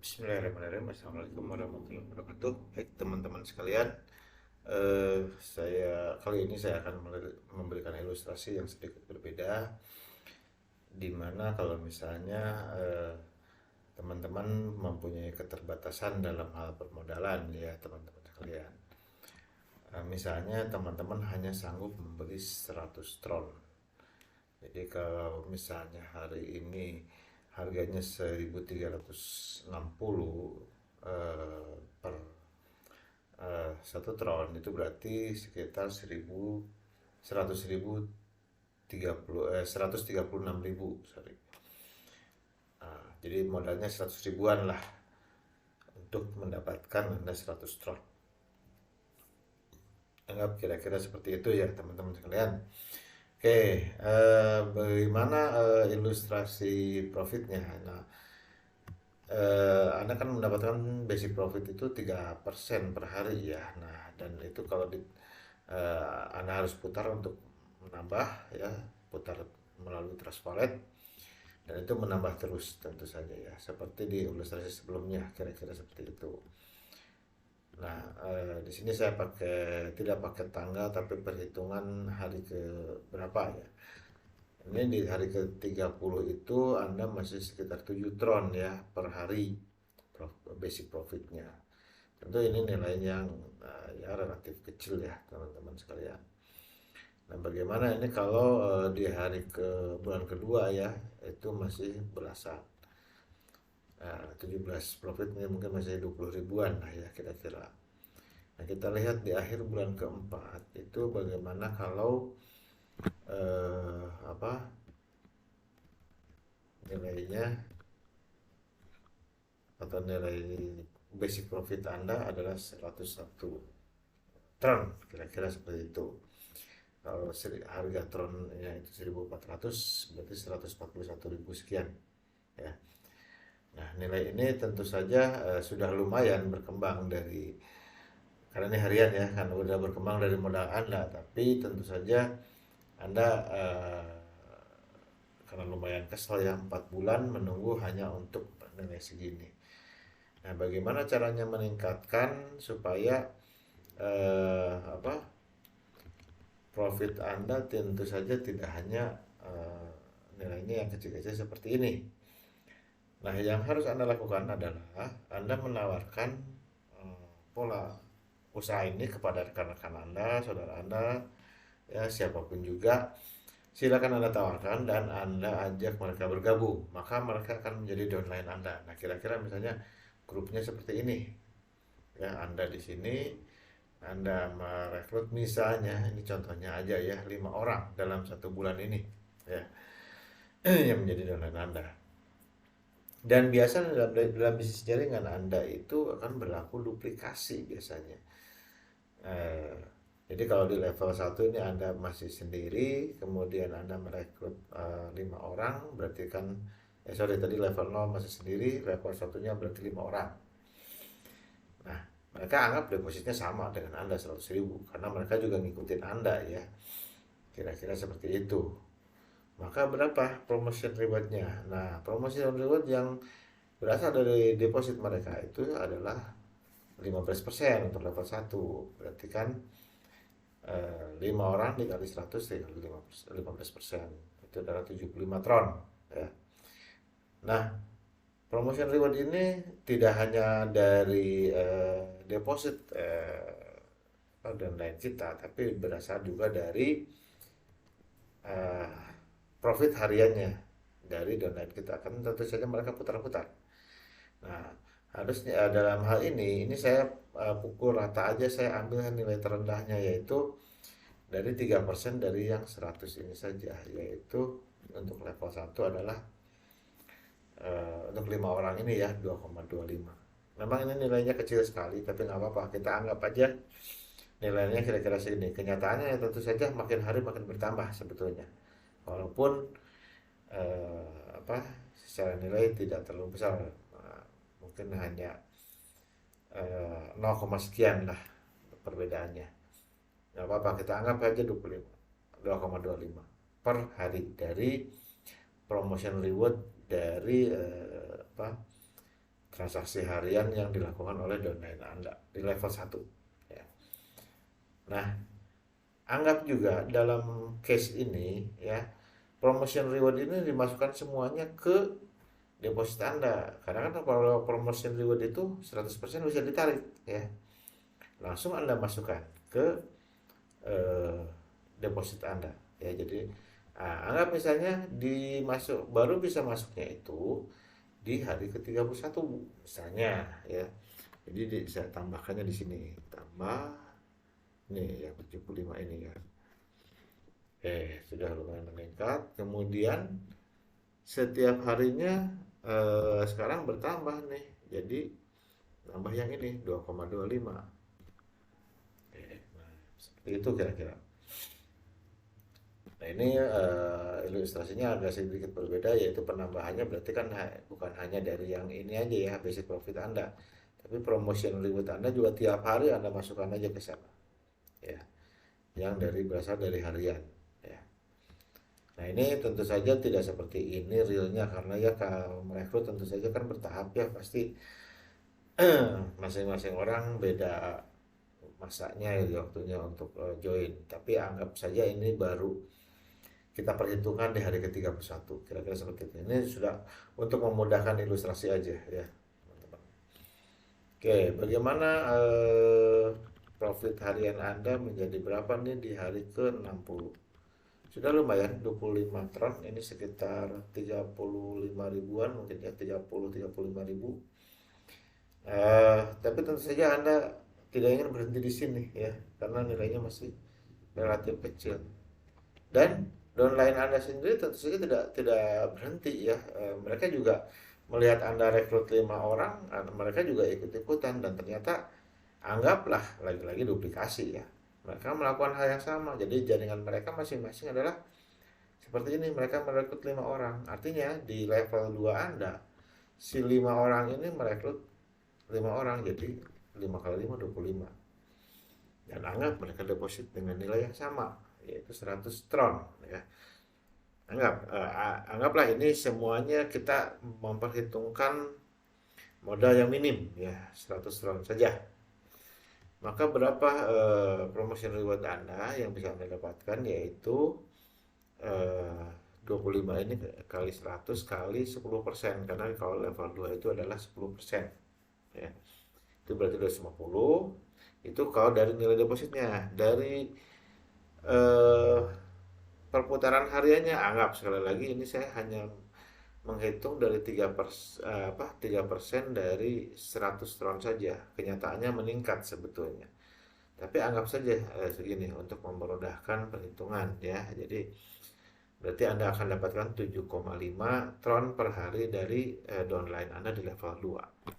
Bismillahirrahmanirrahim. Assalamualaikum warahmatullahi wabarakatuh. Baik teman-teman sekalian, kali ini saya akan memberikan ilustrasi yang sedikit berbeda, di mana kalau misalnya teman-teman mempunyai keterbatasan dalam hal permodalan ya teman-teman sekalian. Misalnya teman-teman hanya sanggup membeli 100 tron. Jadi kalau misalnya hari ini harganya 1.360 per 1 tron, itu berarti sekitar 136.000, sorry. Jadi modalnya 100 ribuan lah untuk mendapatkan Anda 100 tron. Anggap kira-kira seperti itu ya teman-teman sekalian. Oke, bagaimana ilustrasi profitnya? Nah, Anda kan mendapatkan basic profit itu 3% per hari ya. Nah, dan itu kalau Anda harus putar untuk menambah ya, putar melalui trust wallet, dan itu menambah terus tentu saja ya, seperti di ilustrasi sebelumnya kira-kira seperti itu. Nah, di sini saya tidak pakai tanggal tapi perhitungan hari ke berapa ya. Ini di hari ke-30 itu Anda masih sekitar 7 tron ya per hari basic profitnya. Tentu ini nilai yang ya relatif kecil ya teman-teman sekalian. Nah, bagaimana ini kalau di hari ke bulan kedua ya, itu masih belasan. 17 profitnya mungkin masih 20 ribuan lah ya kira-kira. Nah, kita lihat di akhir bulan keempat itu bagaimana kalau apa nilainya atau nilai basic profit Anda adalah 101 tron, kira-kira seperti itu. Kalau harga tronnya itu 1.400, berarti 141.000 sekian ya. Nah, nilai ini tentu saja sudah lumayan berkembang karena ini harian ya, kan udah berkembang dari modal Anda, tapi tentu saja Anda karena lumayan kesel ya 4 bulan menunggu hanya untuk nilai segini. Nah, bagaimana caranya meningkatkan supaya profit Anda tentu saja tidak hanya nilainya yang kecil-kecil seperti ini. Nah, yang harus Anda lakukan adalah Anda menawarkan pola usaha ini kepada rekan-rekan Anda, saudara Anda, ya siapapun juga. Silakan Anda tawarkan dan Anda ajak mereka bergabung, maka mereka akan menjadi downline Anda. Nah, kira-kira misalnya grupnya seperti ini. Ya, Anda di sini Anda merekrut misalnya, ini contohnya aja ya, 5 orang dalam 1 bulan ini ya, yang menjadi downline Anda. Dan biasanya dalam bisnis jaringan Anda itu akan berlaku duplikasi biasanya. Eh, jadi kalau di level 1 ini Anda masih sendiri, kemudian Anda merekrut 5 orang, berarti kan, sorry tadi level 0 masih sendiri, level satunya berarti 5 orang. Nah, mereka anggap depositnya sama dengan Anda 100 ribu, karena mereka juga ngikutin Anda ya. Kira-kira seperti itu. Maka berapa promotion rewardnya? Nah, promotion reward yang berasal dari deposit mereka itu adalah 15% untuk level 1. Berarti kan 5 orang dikali 100 dikali 15%, itu adalah 75 tron ya. Nah, promotion reward ini tidak hanya dari deposit dan lain kita, tapi berasal juga dari uh, profit hariannya dari downline kita. Kan tentu saja mereka putar-putar. Nah, harusnya dalam hal ini saya pukul rata aja, saya ambil nilai terendahnya, yaitu dari 3% dari yang 100 ini saja, yaitu untuk level 1 adalah untuk 5 orang ini ya 2,25. Memang ini nilainya kecil sekali, tapi nggak apa-apa, kita anggap aja nilainya kira-kira segini. Kenyataannya ya tentu saja makin hari makin bertambah sebetulnya, walaupun secara nilai tidak terlalu besar, mungkin hanya 0, sekian lah perbedaannya. Nggak apa-apa, kita anggap aja 2,25 per hari dari promotion reward dari transaksi harian yang dilakukan oleh downline Anda di level 1 ya. Nah, anggap juga dalam case ini ya, promotion reward ini dimasukkan semuanya ke deposit Anda. Karena kan kalau promotion reward itu 100% bisa ditarik ya. Langsung Anda masukkan ke eh, deposit Anda ya. Jadi anggap misalnya baru bisa masuknya itu di hari ke-31 misalnya ya. Jadi saya tambahkannya di sini. Tambah nih yang 75 ini ya. Sudah lumayan meningkat. Kemudian setiap harinya sekarang bertambah nih. Jadi tambah yang ini 2,25. Nah, seperti itu kira-kira. Nah ini ilustrasinya agak sedikit berbeda, yaitu penambahannya berarti kan bukan hanya dari yang ini aja ya, basic profit Anda, tapi promotion reward Anda juga tiap hari Anda masukkan aja ke sana ya, yang berasal dari harian ya. Nah ini tentu saja tidak seperti ini realnya, karena ya kalau merekrut tentu saja kan bertahap ya, pasti masing-masing orang beda masanya ya, waktunya untuk join. Tapi anggap saja ini baru kita perhitungkan di hari ke-31, kira-kira seperti itu. Ini sudah untuk memudahkan ilustrasi aja ya teman-teman. Oke, bagaimana profit harian Anda menjadi berapa nih di hari ke-60? Sudah lumayan 25 tron, ini sekitar 35 ribuan mungkin ya, 35 ribu. Tapi tentu saja Anda tidak ingin berhenti di sini ya, karena nilainya masih relatif kecil. Dan downline Anda sendiri tentu saja tidak berhenti ya. Mereka juga melihat Anda rekrut 5 orang, mereka juga ikut-ikutan, dan ternyata anggaplah lagi-lagi duplikasi ya. Mereka melakukan hal yang sama. Jadi jaringan mereka masing-masing adalah seperti ini, mereka merekrut 5 orang. Artinya di level 2 Anda, si 5 orang ini merekrut 5 orang, jadi 5 kali 5 25. Dan anggap mereka deposit dengan nilai yang sama, yaitu 100 tron ya. Anggaplah ini semuanya kita memperhitungkan modal yang minim ya, 100 tron saja. Maka berapa promotion reward Anda yang bisa Anda dapatkan, yaitu 25 ini kali 100 kali 10%, karena kalau level 2 itu adalah 10% ya. Itu berarti 250. Itu kalau dari nilai depositnya. Dari perputaran hariannya, anggap sekali lagi ini saya hanya menghitung dari 3% dari 100 tron saja. Kenyataannya meningkat sebetulnya. Tapi anggap saja segini untuk memudahkan perhitungan ya. Jadi berarti Anda akan dapatkan 7,5 tron per hari dari downline Anda di level 2.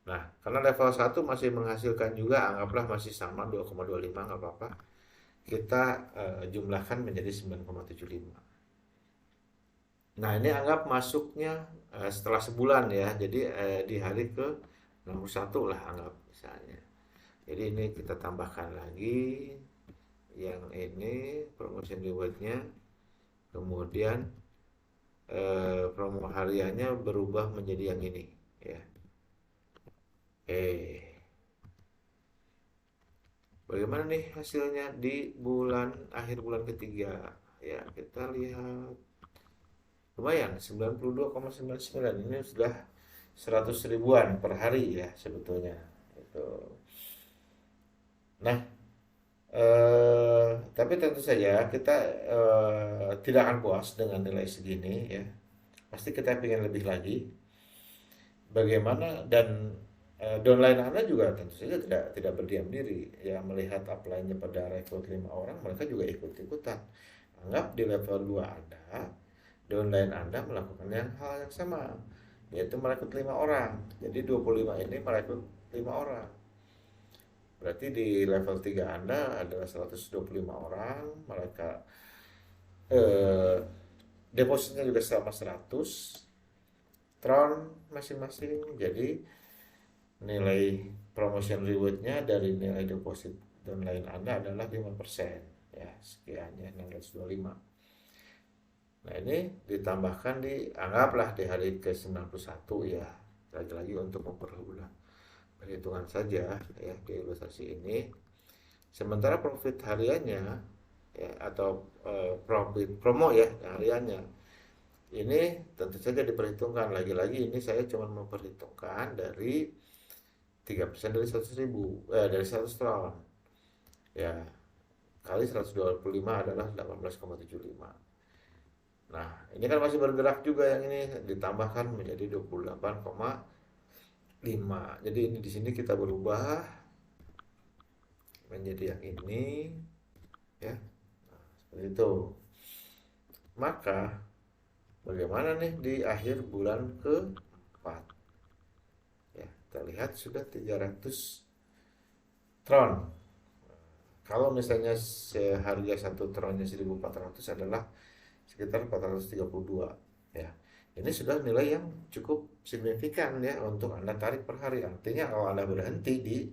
Nah, karena level 1 masih menghasilkan juga, anggaplah masih sama 2,25, nggak apa-apa. Kita jumlahkan menjadi 9,75. Nah, ini anggap masuknya setelah sebulan ya. Jadi di hari ke-61 lah anggap misalnya. Jadi ini kita tambahkan lagi yang ini promotion rewardnya, kemudian promo hariannya berubah menjadi yang ini ya. Bagaimana nih hasilnya di akhir bulan ketiga ya, kita lihat lumayan 92,99. Ini sudah 100 ribuan per hari ya sebetulnya itu. Nah, tapi tentu saja kita tidak akan puas dengan nilai segini ya. Pasti kita ingin lebih lagi. Bagaimana, dan downline Anda juga tentu saja tidak berdiam diri ya, melihat upline-nya pada rekrut 5 orang, mereka juga ikut-ikutan. Anggap di level 2 Anda, downline Anda melakukan hal yang sama, yaitu merekrut 5 orang. Jadi 25 ini merekrut 5 orang. Berarti di level 3 Anda adalah 125 orang, mereka depositnya juga sama 100 tron masing-masing. Jadi nilai promotion rewardnya dari nilai deposit downline Anda adalah 5% ya, sekiannya 625. Nah ini ditambahkan anggaplah di hari ke-91 ya, lagi-lagi untuk mempermudah perhitungan saja ya di ilustrasi ini. Sementara profit hariannya ya atau profit promo ya hariannya ini tentu saja diperhitungkan, lagi-lagi ini saya cuma memperhitungkan dari 3% dari 100.000 dari 100 ton ya, kali 125 adalah 18,75. Nah ini kan masih bergerak juga, yang ini ditambahkan menjadi 28,5. Jadi ini di sini kita berubah menjadi yang ini ya, seperti itu. Maka bagaimana nih di akhir bulan keempat ya, kita lihat sudah 300 tron. Kalau misalnya harga satu tronnya 1.400 adalah sekitar 432 ya. Ini sudah nilai yang cukup signifikan ya untuk Anda tarik per hari. Artinya kalau Anda berhenti di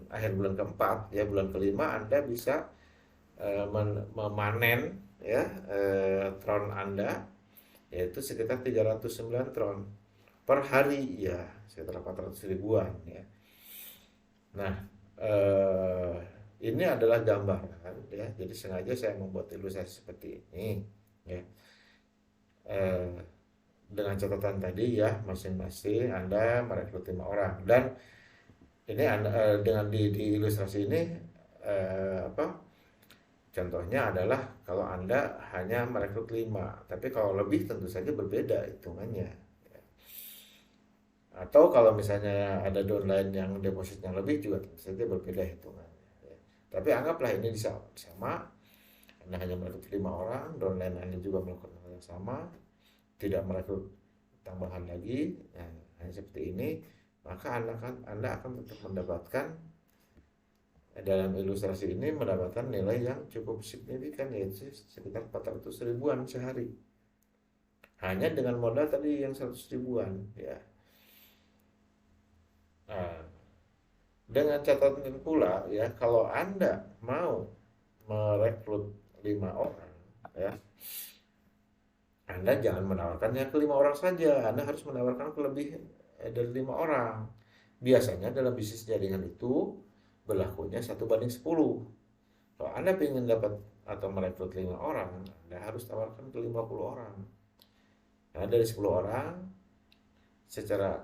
akhir bulan keempat ya, bulan kelima Anda bisa memanen ya tron Anda, yaitu sekitar 309 tron per hari ya, sekitar 400 ribuan ya. Nah ini adalah gambaran ya, jadi sengaja saya membuat ilustrasi seperti ini ya, dengan catatan tadi ya, masing-masing Anda merekrut 5 orang, dan ini dengan di ilustrasi ini contohnya adalah kalau Anda hanya merekrut 5, tapi kalau lebih tentu saja berbeda hitungannya. Atau kalau misalnya ada downline yang depositnya lebih juga tentu saja berbeda hitungannya. Tapi anggaplah ini sama, Anda hanya merekrut 5 orang, downline Anda juga melakukan hal yang sama, tidak merekrut tambahan lagi, hanya seperti ini, maka Anda akan tetap mendapatkan dalam ilustrasi ini mendapatkan nilai yang cukup signifikan, yaitu sekitar 400 ribuan sehari, hanya dengan modal tadi yang 100 ribuan ya. Nah, dengan catatan pula ya, kalau Anda mau merekrut 5 orang ya, Anda jangan menawarkannya ke 5 orang saja, Anda harus menawarkan ke lebih dari 5 orang. Biasanya dalam bisnis jaringan itu berlakunya 1:10. Kalau Anda ingin dapat atau merekrut 5 orang, Anda harus tawarkan ke 50 orang. Nah, dari 10 orang secara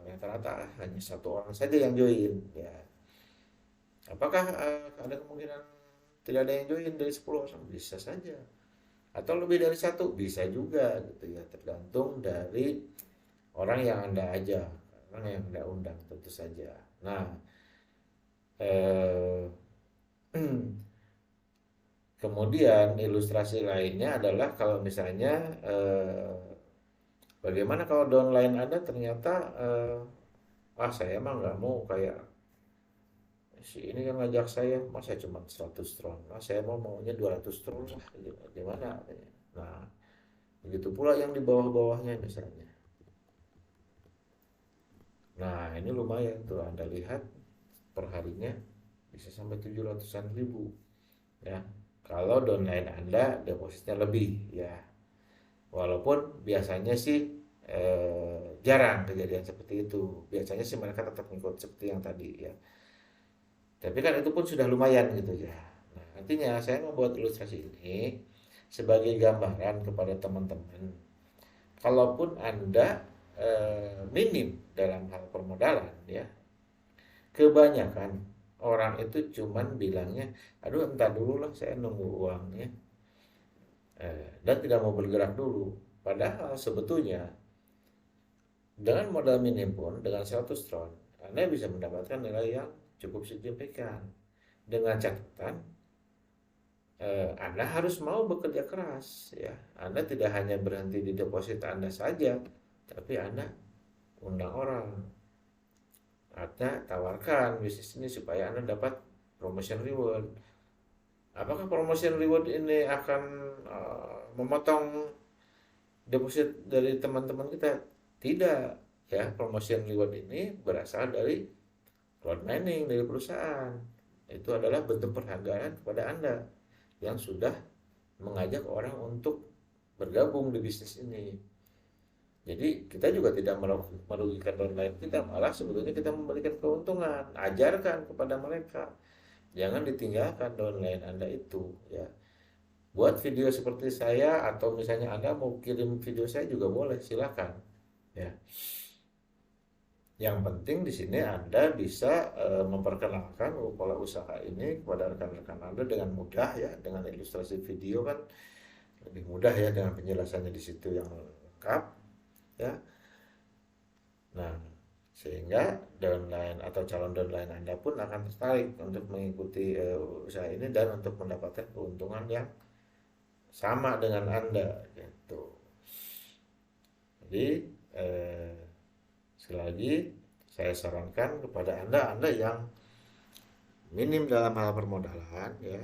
rata-rata hanya 1 orang saja yang join ya. Apakah ada kemungkinan tidak ada yang join dari 10 orang? Bisa saja. Atau lebih dari 1 bisa juga gitu ya, tergantung dari orang yang Anda ajak, orang yang Anda undang tentu saja. Nah, kemudian ilustrasi lainnya adalah kalau misalnya bagaimana kalau downline Anda ternyata saya emang nggak mau kayak si ini kan ngajak saya, masa cuma 100 tron, saya maunya 200 tron lah, gimana? Nah, begitu pula yang di bawah-bawahnya misalnya. Nah, ini lumayan tuh, Anda lihat perharinya bisa sampai 700-an ribu ya, kalau downline Anda depositnya lebih ya. Walaupun biasanya sih jarang kejadian seperti itu, biasanya sih mereka tetap ngikut seperti yang tadi ya, tapi kan itu pun sudah lumayan gitu ya. Nah, artinya saya membuat ilustrasi ini sebagai gambaran kepada teman-teman, kalaupun Anda minim dalam hal permodalan ya, kebanyakan orang itu cuman bilangnya, aduh entar dulu lah, saya nunggu uangnya, dan tidak mau bergerak dulu. Padahal sebetulnya dengan modal minim pun, dengan 100 tron, Anda bisa mendapatkan nilai yang cukup signifikan. Dengan catatan Anda harus mau bekerja keras ya. Anda tidak hanya berhenti di deposit Anda saja, tapi Anda undang orang, Anda tawarkan bisnis ini supaya Anda dapat promotion reward. Apakah promotion reward ini akan memotong deposit dari teman-teman kita? Tidak ya, promotion reward ini berasal dari crowd mining dari perusahaan. Itu adalah bentuk penghargaan kepada Anda yang sudah mengajak orang untuk bergabung di bisnis ini. Jadi kita juga tidak merugikan downline kita, malah sebetulnya kita memberikan keuntungan. Ajarkan kepada mereka, jangan ditinggalkan downline Anda itu ya. Buat video seperti saya, atau misalnya Anda mau kirim video saya juga boleh, silakan ya. Yang penting di sini Anda bisa memperkenalkan pola usaha ini kepada rekan-rekan Anda dengan mudah ya, dengan ilustrasi video kan lebih mudah ya, dengan penjelasannya di situ yang lengkap ya. Nah, sehingga downline atau calon downline Anda pun akan tertarik untuk mengikuti usaha ini dan untuk mendapatkan keuntungan yang sama dengan Anda gitu. Jadi eh, sekali lagi saya sarankan kepada Anda yang minim dalam hal permodalan ya,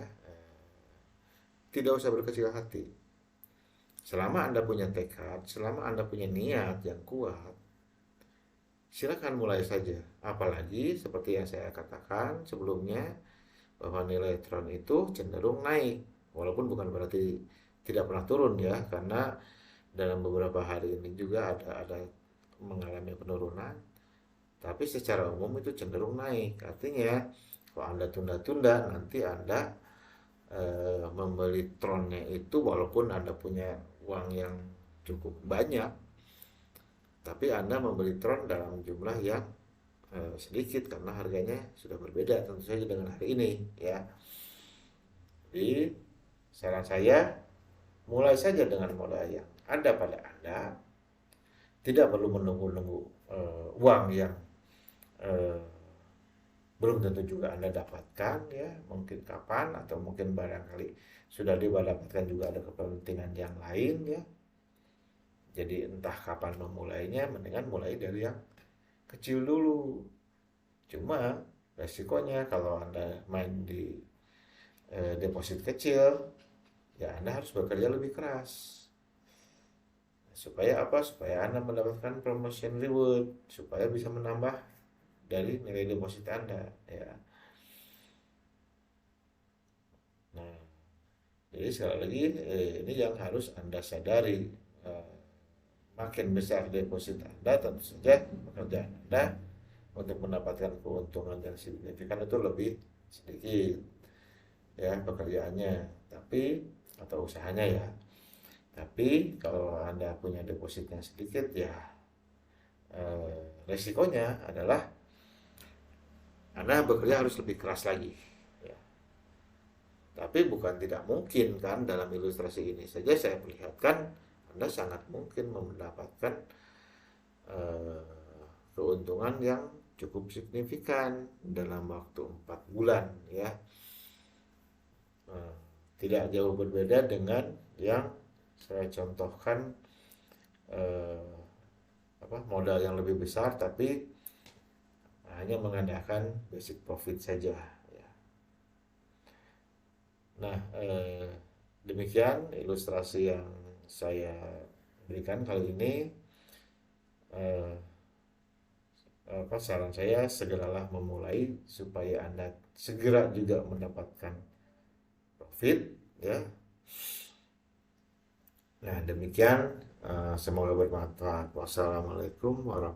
tidak usah berkecil hati. Selama Anda punya tekad, selama Anda punya niat yang kuat, silakan mulai saja. Apalagi seperti yang saya katakan sebelumnya, bahwa nilai Tron itu cenderung naik, walaupun bukan berarti tidak pernah turun ya, karena dalam beberapa hari ini juga ada mengalami penurunan, tapi secara umum itu cenderung naik. Artinya kalau Anda tunda-tunda, nanti Anda membeli Tronnya itu walaupun Anda punya uang yang cukup banyak, tapi Anda membeli Tron dalam jumlah yang sedikit karena harganya sudah berbeda tentu saja dengan hari ini ya. Jadi saran saya, mulai saja dengan modal yang ada pada Anda, tidak perlu menunggu-nunggu uang yang eh, belum tentu juga Anda dapatkan ya, mungkin kapan, atau mungkin barangkali sudah didapatkan juga ada kepentingan yang lain ya. Jadi entah kapan memulainya, mendingan mulai dari yang kecil dulu. Cuma resikonya kalau Anda main di deposit kecil, ya Anda harus bekerja lebih keras. Supaya apa? Supaya Anda mendapatkan promotion reward, supaya bisa menambah dari nilai deposit Anda ya. Nah, jadi sekali lagi ini yang harus Anda sadari. Eh, Makin besar deposit Anda, tentu saja pekerjaan Anda untuk mendapatkan keuntungan yang signifikan itu lebih sedikit ya pekerjaannya, tapi atau usahanya ya. Tapi kalau Anda punya deposit yang sedikit ya, resikonya adalah Anda bekerja harus lebih keras lagi ya. Tapi bukan tidak mungkin kan, dalam ilustrasi ini saja saya perlihatkan Anda sangat mungkin mendapatkan keuntungan yang cukup signifikan dalam waktu 4 bulan ya. Tidak jauh berbeda dengan yang saya contohkan, modal yang lebih besar tapi hanya mengandalkan basic profit saja ya. Nah, demikian ilustrasi yang saya berikan kali ini. Saran saya, segeralah memulai supaya Anda segera juga mendapatkan profit ya. Nah, demikian, semoga bermanfaat. Wassalamualaikum warahmatullahi wabarakatuh.